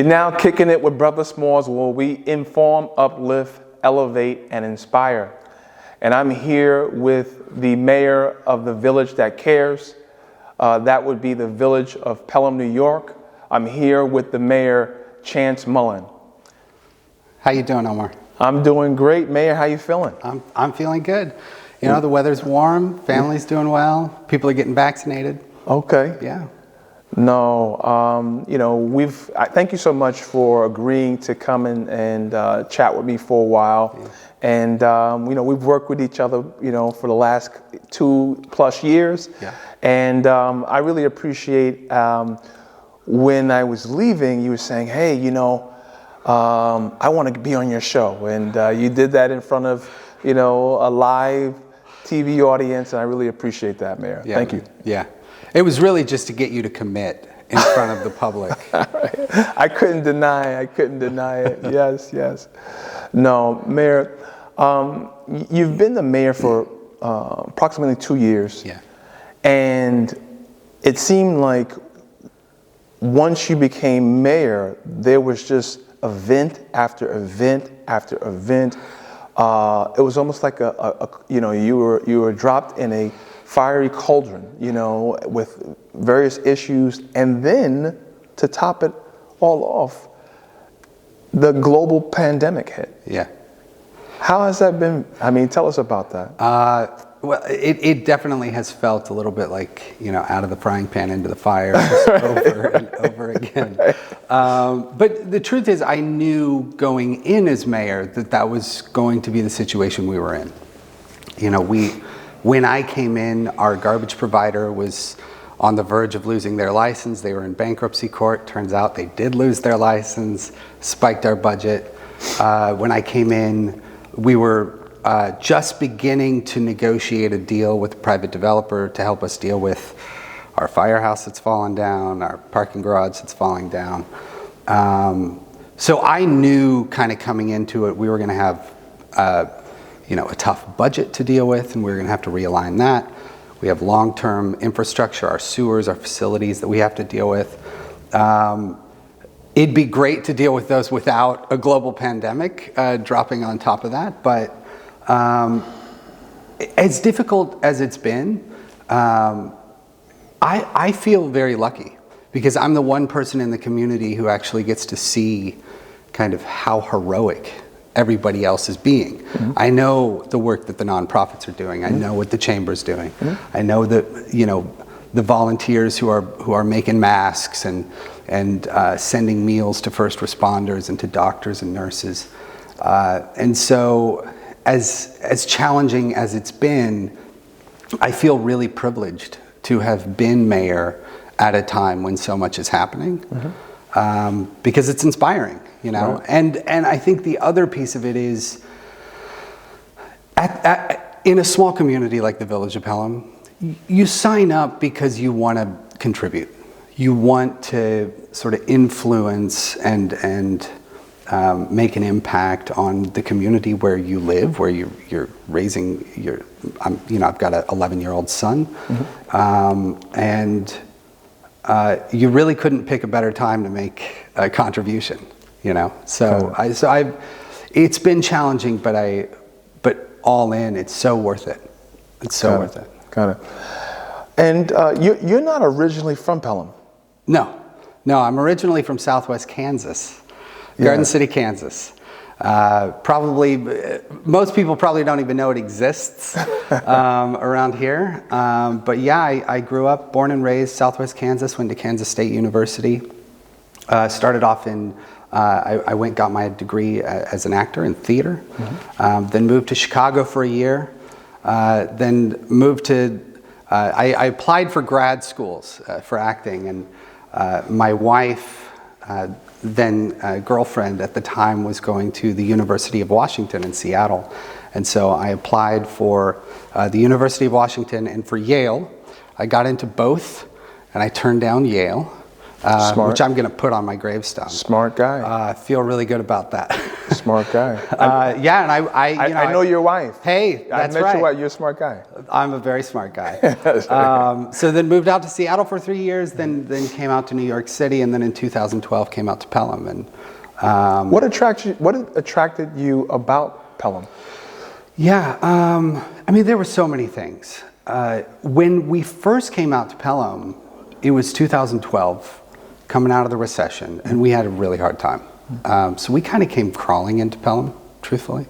You're now kicking it with Brother Smalls, where we inform, uplift, elevate, and inspire. And I'm here with the mayor of the village that cares. That would be the village of Pelham, New York. I'm here with the mayor, Chance Mullen. How you doing, Omar? I'm doing great, Mayor. How you feeling? I'm feeling good. You know, the weather's warm, family's doing well, people are getting vaccinated. Okay. Yeah. No, thank you so much for agreeing to come in and chat with me for a while. Yeah. And, we've worked with each other, for the last 2+ years. Yeah. And I really appreciate when I was leaving, you were saying, hey, I want to be on your show. And you did that in front of, a live TV audience. And I really appreciate that, Mayor. Yeah, thank you. Yeah. It was really just to get you to commit in front of the public. I couldn't deny it. Yes. No, Mayor, you've been the mayor for approximately 2 years. Yeah. And it seemed like once you became mayor, there was just event after event after event. It was almost like you were dropped in a fiery cauldron, with various issues. And then to top it all off, the global pandemic hit. Yeah. How has that been? Tell us about that. Well, it definitely has felt a little bit like, out of the frying pan into the fire just over and over again. But the truth is, I knew going in as mayor that was going to be the situation we were in. When I came in, our garbage provider was on the verge of losing their license. They were in bankruptcy court. Turns out they did lose their license, spiked our budget. When I came in, we were just beginning to negotiate a deal with a private developer to help us deal with our firehouse that's fallen down, our parking garage that's falling down. So I knew kind of coming into it, we were going to have a tough budget to deal with, and we were going to have to realign that. We have long-term infrastructure, our sewers, our facilities that we have to deal with. It'd be great to deal with those without a global pandemic dropping on top of that, but as difficult as it's been, I feel very lucky because I'm the one person in the community who actually gets to see kind of how heroic everybody else is being. Mm-hmm. I know the work that the nonprofits are doing. Mm-hmm. I know what the chamber's doing. Mm-hmm. I know that the volunteers who are making masks and sending meals to first responders and to doctors and nurses. And so as challenging as it's been, I feel really privileged to have been mayor at a time when so much is happening. Mm-hmm. Because it's inspiring, Right. And I think the other piece of it is in a small community like the village of Pelham, you sign up because you want to contribute. You want to sort of influence and make an impact on the community where you live, where you're raising I've got an 11-year-old son. Mm-hmm. And you really couldn't pick a better time to make a contribution, So it's been challenging, but all in, it's so worth it. It's so worth it. Got it. And you're not originally from Pelham? No, I'm originally from Southwest Kansas, Garden City, Kansas. Probably, most people probably don't even know it exists around here. But yeah, I grew up, born and raised Southwest Kansas, went to Kansas State University. Started off I got my degree as an actor in theater. Mm-hmm. Then moved to Chicago for a year. Then moved to, I applied for grad schools for acting, and my wife, then girlfriend at the time, was going to the University of Washington in Seattle. And so I applied for the University of Washington and for Yale. I got into both, and I turned down Yale, which I'm going to put on my gravestone. Smart guy. I feel really good about that. Smart guy. Yeah, and I know your wife. Hey, that's I met right. your wife. You're a smart guy. I'm a very smart guy. So then moved out to Seattle for 3 years, then came out to New York City, and then in 2012 came out to Pelham. And what attracted you about Pelham? Yeah, I mean, there were so many things. When we first came out to Pelham, it was 2012, coming out of the recession, and we had a really hard time. So we kind of came crawling into Pelham, truthfully.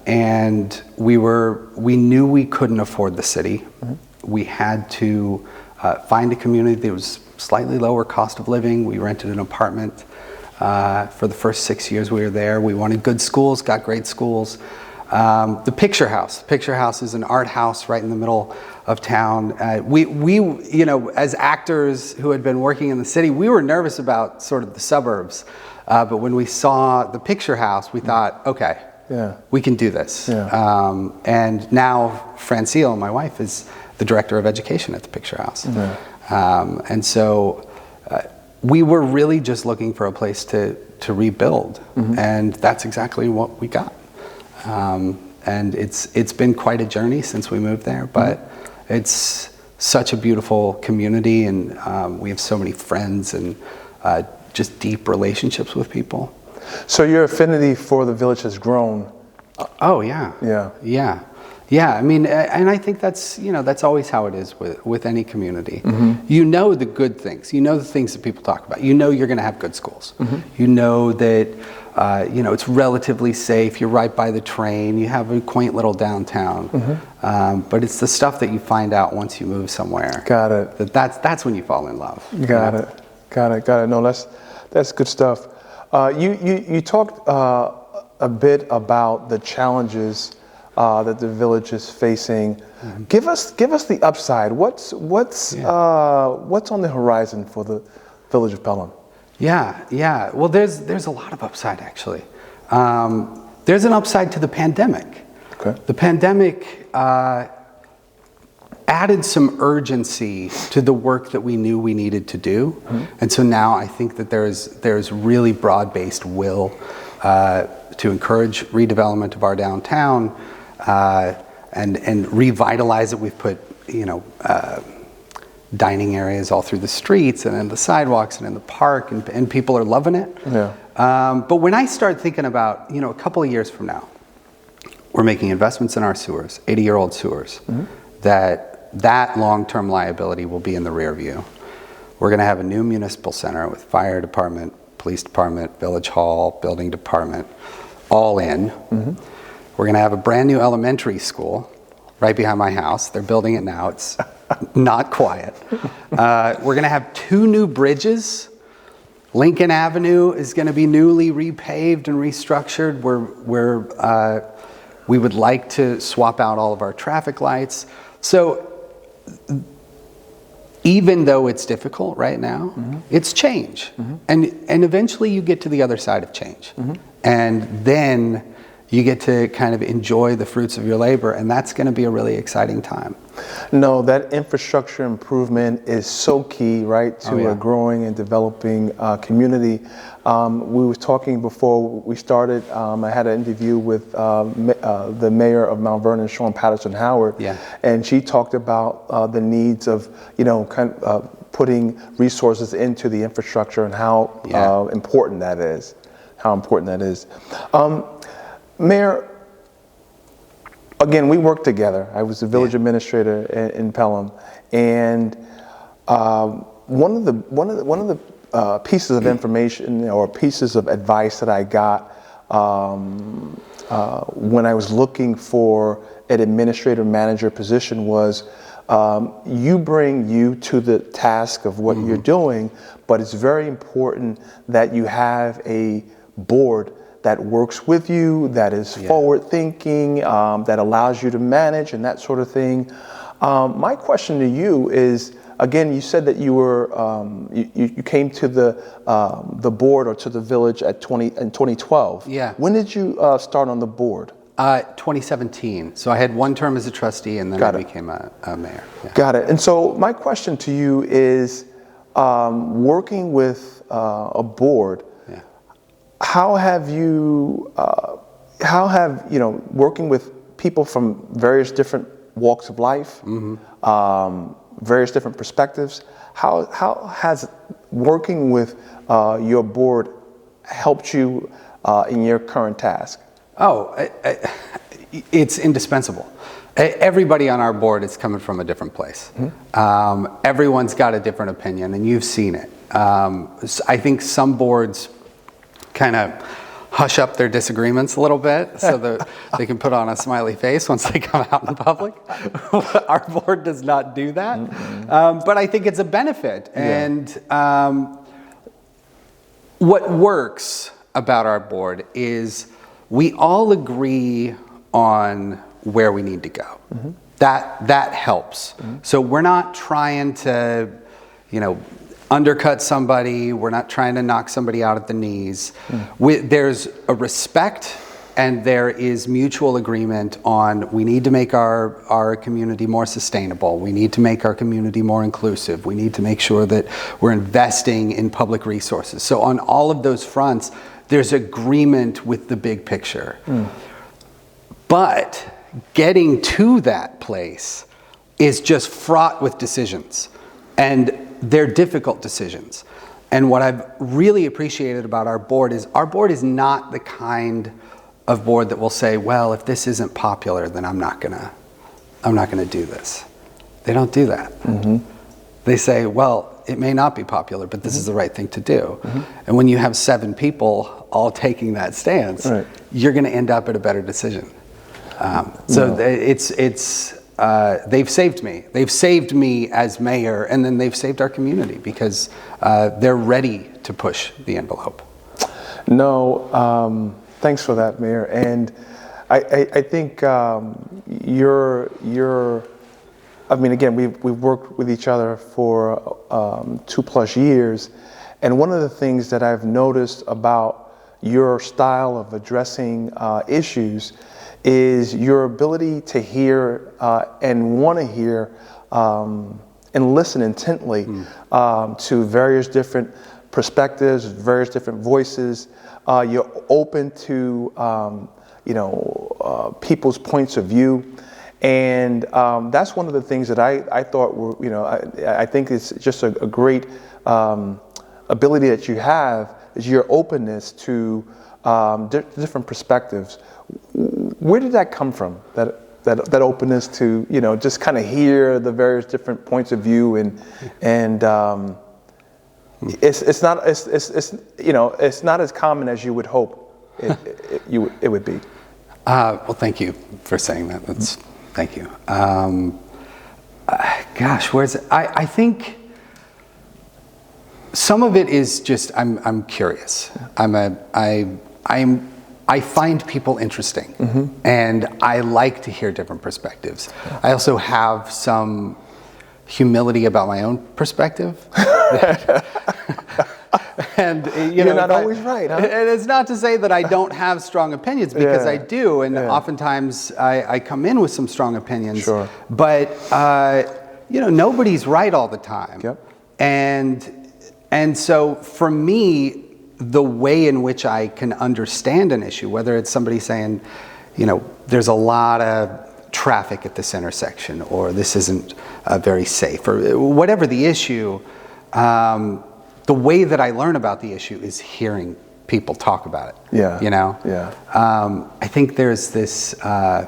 And we knew we couldn't afford the city. We had to find a community that was slightly lower cost of living. We rented an apartment for the first 6 years we were there. We wanted good schools, got great schools. The Picture House. The Picture House is an art house right in the middle of town. We, as actors who had been working in the city, we were nervous about sort of the suburbs. But when we saw the Picture House, we thought, okay, we can do this. Yeah. And now Francine, my wife, is the director of education at the Picture House. And so we were really just looking for a place to rebuild. And that's exactly what we got. And it's been quite a journey since we moved there, but it's such a beautiful community, and we have so many friends and just deep relationships with people. So your affinity for the village has grown. Oh yeah. I mean, and I think that's always how it is with any community. You know the good things. You know the things that people talk about. You know you're going to have good schools. You know that it's relatively safe. You're right by the train. You have a quaint little downtown. But it's the stuff that you find out once you move somewhere. Got it. That's when you fall in love. Got it. No, that's good stuff. You talked a bit about the challenges that the village is facing. Give us the upside. What's on the horizon for the village of Pelham? Yeah. Well, there's a lot of upside actually. There's an upside to the pandemic. Okay. The pandemic added some urgency to the work that we knew we needed to do, and so now I think that there's really broad-based will to encourage redevelopment of our downtown and revitalize it. We've put dining areas all through the streets and in the sidewalks and in the park, and people are loving it. But when I start thinking about a couple of years from now, we're making investments in our sewers, 80-year-old sewers, that long-term liability will be in the rear view. We're going to have a new municipal center with fire department, police department, village hall, building department, all in. We're going to have a brand new elementary school right behind my house. They're building it now. It's not quiet. We're going to have 2 new bridges. Lincoln Avenue is going to be newly repaved and restructured. We would like to swap out all of our traffic lights. So even though it's difficult right now, it's change. And eventually you get to the other side of change. And then you get to kind of enjoy the fruits of your labor, and that's going to be a really exciting time. No, that infrastructure improvement is so key, right, to a growing and developing community. We were talking before we started. I had an interview with the mayor of Mount Vernon, Sean Patterson Howard, and she talked about the needs of, putting resources into the infrastructure and how important that is. Mayor, again, we worked together. I was the village administrator in Pelham, and one of the pieces of information or pieces of advice that I got when I was looking for an administrator manager position was, you bring you to the task of what you're doing, but it's very important that you have a board that works with you, that is forward thinking, that allows you to manage and that sort of thing. My question to you is, again, you said that you were you came to the board or to the village in 2012. Yeah. When did you start on the board? 2017. So I had 1 term as a trustee, and then I became a mayor. Got it. And so my question to you is, working with a board, how have you, working with people from various different walks of life, various different perspectives, how has working with your board helped you in your current task? It's indispensable. Everybody on our board is coming from a different place. Everyone's got a different opinion, and you've seen it. I think some boards kind of hush up their disagreements a little bit so that they can put on a smiley face once they come out in public. Our board does not do that. But I think it's a benefit. And what works about our board is we all agree on where we need to go. That helps. So we're not trying to, undercut somebody. We're not trying to knock somebody out at the knees. There's a respect and there is mutual agreement on we need to make our community more sustainable. We need to make our community more inclusive. We need to make sure that we're investing in public resources. So on all of those fronts, there's agreement with the big picture. But getting to that place is just fraught with decisions. And they're difficult decisions. And what I've really appreciated about our board is not the kind of board that will say, well, if this isn't popular, then I'm not gonna do this. They don't do that. They say, well, it may not be popular, but this is the right thing to do. And when you have 7 people all taking that stance, you're gonna end up at a better decision. They've saved me. They've saved me as mayor, and then they've saved our community because they're ready to push the envelope. No, thanks for that, Mayor. And I think again, we've worked with each other for 2+ years, and one of the things that I've noticed about your style of addressing issues is your ability to hear and want to hear and listen intently to various different perspectives, various different voices. You're open to people's points of view, and that's one of the things that I thought were I think it's just a great ability that you have is your openness to different perspectives. Where did that come from? That openness to just kind of hear the various different points of view and it's not as common as you would hope it would be. Well, thank you for saying that. Thank you. Gosh, where's it? I think some of it is just I'm curious. I find people interesting, and I like to hear different perspectives. I also have some humility about my own perspective. And you're not always right, huh? And it's not to say that I don't have strong opinions, because I do, and oftentimes I come in with some strong opinions. Sure. But nobody's right all the time. Yep. And so for me, the way in which I can understand an issue, whether it's somebody saying, there's a lot of traffic at this intersection, or this isn't very safe, or whatever the issue, the way that I learn about the issue is hearing people talk about it. I think there's this, I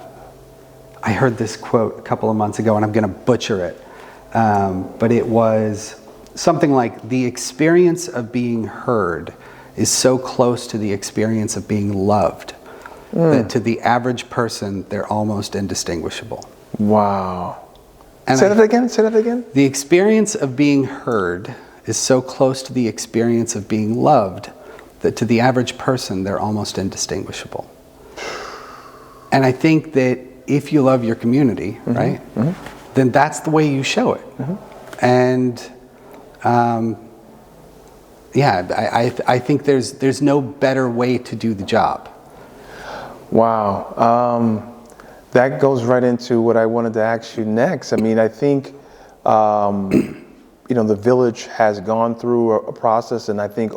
heard this quote a couple of months ago, and I'm going to butcher it, but it was something like, the experience of being heard is so close to the experience of being loved that to the average person, they're almost indistinguishable. Wow. Say that again? The experience of being heard is so close to the experience of being loved that to the average person, they're almost indistinguishable. And I think that if you love your community, right, then that's the way you show it. And I think there's no better way to do the job. Wow. That goes right into what I wanted to ask you next. I mean, I think, the village has gone through a process, and I think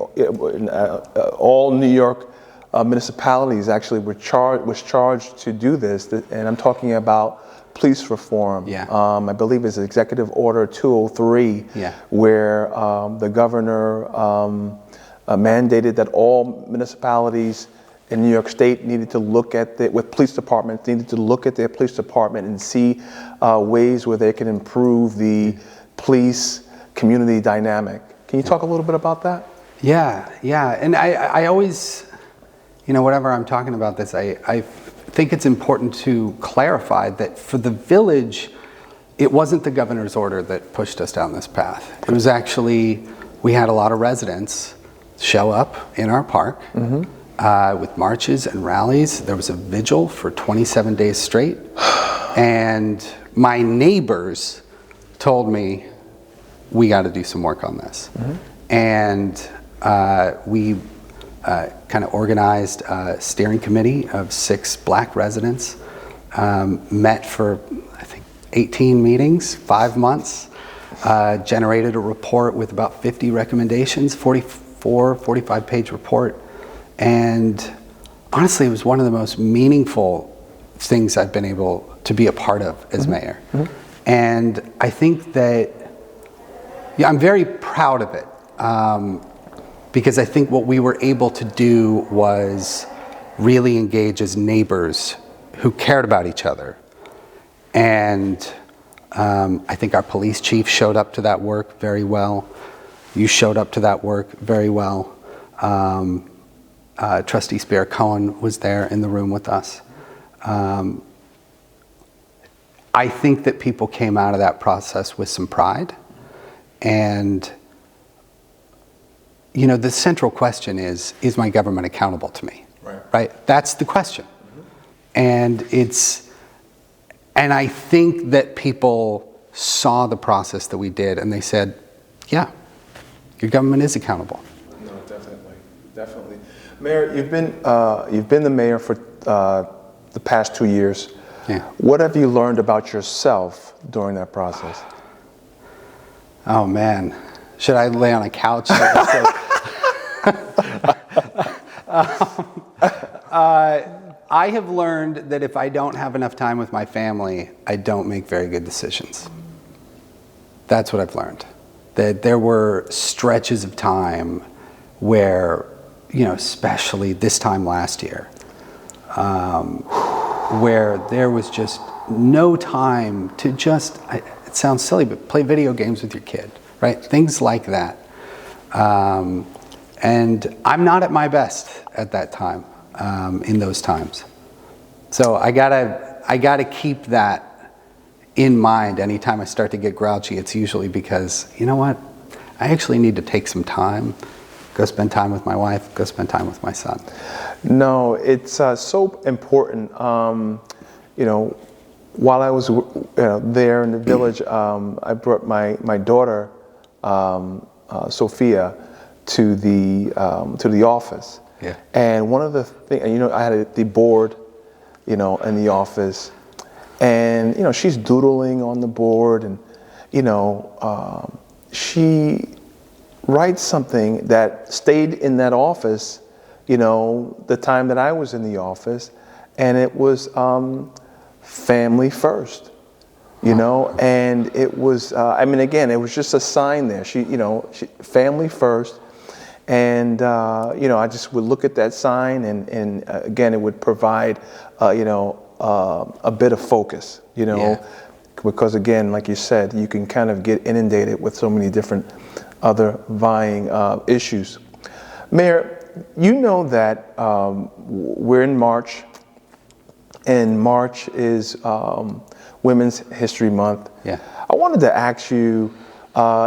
all New York municipalities actually was charged to do this, and I'm talking about police reform. Yeah. I believe it's Executive Order 203, where the governor mandated that all municipalities in New York State needed to look at with police departments, needed to look at their police department and see ways where they can improve the police community dynamic. Can you talk a little bit about that? Yeah. And I always, whenever I'm talking about this, I think it's important to clarify that for the village, it wasn't the governor's order that pushed us down this path. It was actually, we had a lot of residents show up in our park with marches and rallies. There was a vigil for 27 days straight. And my neighbors told me, we got to do some work on this. And we kind of organized a steering committee of 6 black residents, met for, I think, 18 meetings, 5 months, generated a report with about 50 recommendations, 45-page report. And honestly, it was one of the most meaningful things I've been able to be a part of as mayor. And I think that, I'm very proud of it. Because I think what we were able to do was really engage as neighbors who cared about each other. And I think our police chief showed up to that work very well. You showed up to that work very well. Trustee Spear Cohen was there in the room with us. I think that people came out of that process with some pride. And the central question is my government accountable to me? Right? That's the question. And I think that people saw the process that we did and they said, yeah, your government is accountable. No, definitely. Mayor, you've been the mayor for the past 2 years. Yeah. What have you learned about yourself during that process? Oh man. Should I lay on a couch? I have learned that if I don't have enough time with my family, I don't make very good decisions. That's what I've learned. That there were stretches of time where, especially this time last year, where there was just no time to just, it sounds silly, but play video games with your kid. Right? Things like that. And I'm not at my best at that time, in those times. So I gotta keep that in mind. Anytime I start to get grouchy, it's usually because, you know what? I actually need to take some time, go spend time with my wife, go spend time with my son. No, it's so important. While I was there in the village, I brought my daughter, Sophia, to the office. Yeah. And one of the things, I had the board, in the office, and she's doodling on the board, and she writes something that stayed in that office, the time that I was in the office, and it was family first. And it was, again, it was just a sign there. She family first. And, I just would look at that sign and again, it would provide, a bit of focus, because again, like you said, you can kind of get inundated with so many different other vying issues. Mayor, that we're in March, and March is Women's History Month. Yeah. I wanted to ask you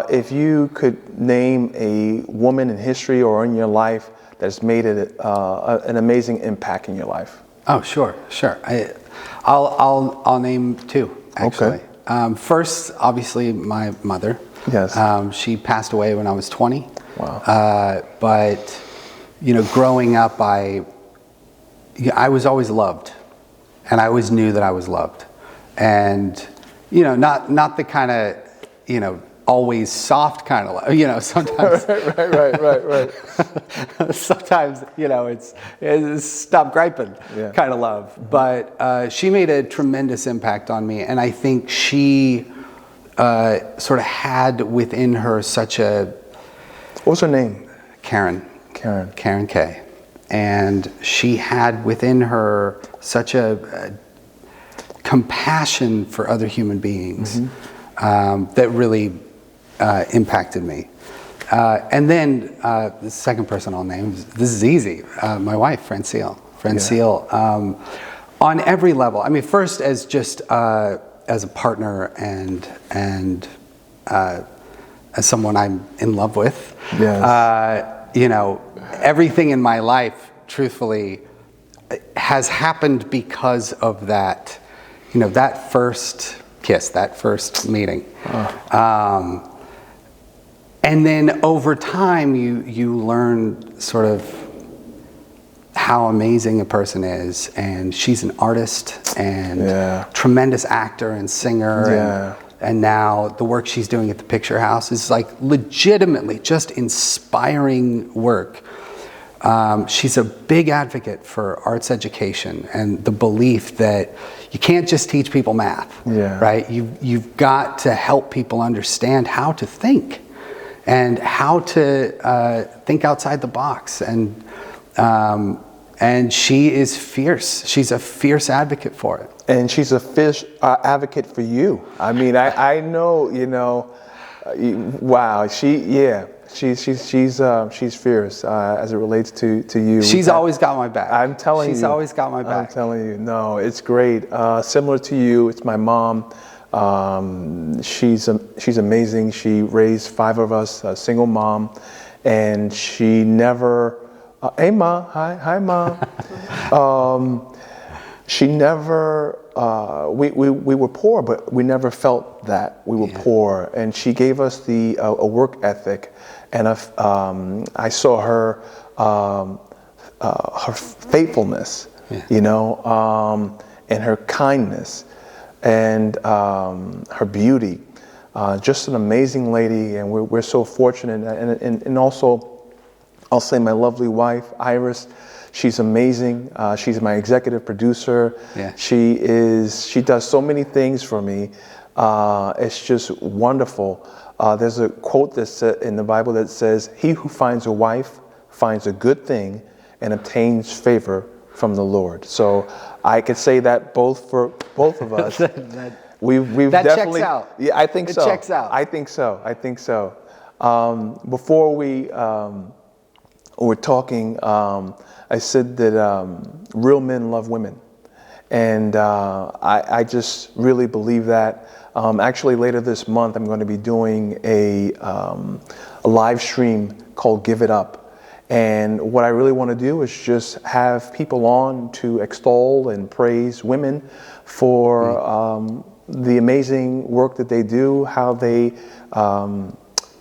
if you could name a woman in history or in your life that's made an amazing impact in your life. Oh, sure. I'll name 2 actually. Okay. First, obviously, my mother. Yes. She passed away when I was 20. Wow. But growing up, I was always loved, and I always knew that I was loved. And not the kind of always soft kind of love. You know, sometimes. Right. Sometimes, you know, it's stop griping kind of love. But she made a tremendous impact on me, and I think she sort of had within her such a. What's her name? Karen K. And she had within her such a compassion for other human beings that really impacted me. And then the second person I'll name, this is easy, my wife, Francile. On every level. I mean, first as just as a partner and as someone I'm in love with. You know, everything in my life, truthfully, has happened because of that, you know, that first kiss, that first meeting. And then over time, you learn sort of how amazing a person is. And she's an artist and tremendous actor and singer. And now the work she's doing at the Picture House is like legitimately just inspiring work. She's a big advocate for arts education and the belief that you can't just teach people math, right? You've got to help people understand how to think and how to think outside the box. And she is fierce. She's a fierce advocate for it. And she's a fierce advocate for you. I mean, I know, you know, wow. She's fierce as it relates to you. She's always got my back. I'm telling you. She's always got my back. I'm telling you. No, it's great. Similar to you, it's my mom. She's amazing. She raised 5 of us, a single mom, and she never. Hey, Ma. Hi, Ma. She never. We were poor, but we never felt that we were poor, and she gave us a work ethic, and I saw her faithfulness, you know, and her kindness, and her beauty. Just an amazing lady, and we're so fortunate, and also. I'll say my lovely wife, Iris, she's amazing. She's my executive producer. She does so many things for me. It's just wonderful. There's a quote that's in the Bible that says, "He who finds a wife finds a good thing and obtains favor from the Lord." So I could say that both for both of us. We've that definitely, checks out. Yeah, I think so. It checks out. I think so. Before we're talking, I said that real men love women, and I just really believe that. Actually, later this month, I'm going to be doing a live stream called "Give It Up," and what I really want to do is just have people on to extol and praise women for the amazing work that they do, how they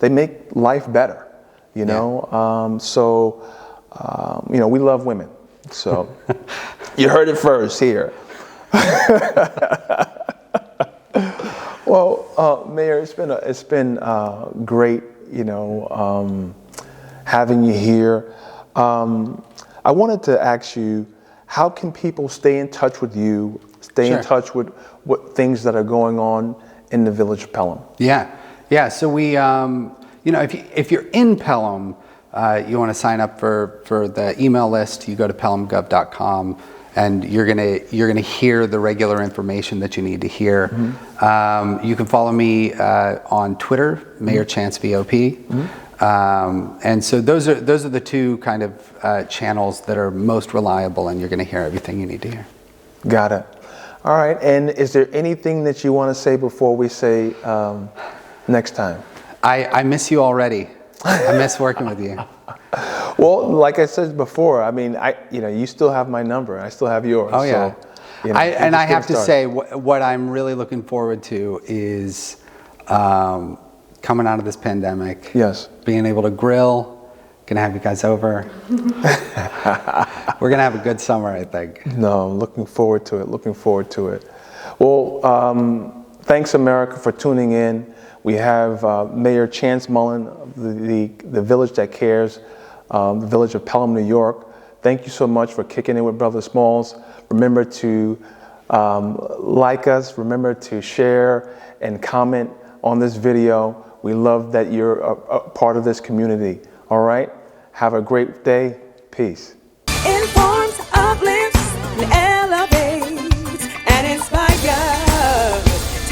make life better. You know, you know, we love women. So you heard it first here. Well, Mayor, it's been great, you know, having you here. I wanted to ask you, how can people stay in touch with you, in touch with what things that are going on in the village of Pelham? Yeah. So we. You know, if you're in Pelham, you want to sign up for the email list. You go to pelhamgov.com, and you're gonna hear the regular information that you need to hear. You can follow me on Twitter, Mayor Chance VOP, and so those are the two kind of channels that are most reliable, and you're going to hear everything you need to hear. Got it. All right. And is there anything that you want to say before we say next time? I miss you already. I miss working with you. Well, like I said before, I mean, you still have my number. I still have yours. Oh yeah. So, you know, I have to say, what I'm really looking forward to is coming out of this pandemic. Yes. Being able to grill. Gonna have you guys over. We're gonna have a good summer, I think. No, looking forward to it. Well, thanks, America, for tuning in. We have Mayor Chance Mullen, the village that cares, the village of Pelham, New York. Thank you so much for kicking in with Brother Smalls. Remember to like us, remember to share and comment on this video. We love that you're a part of this community. All right? Have a great day. Peace.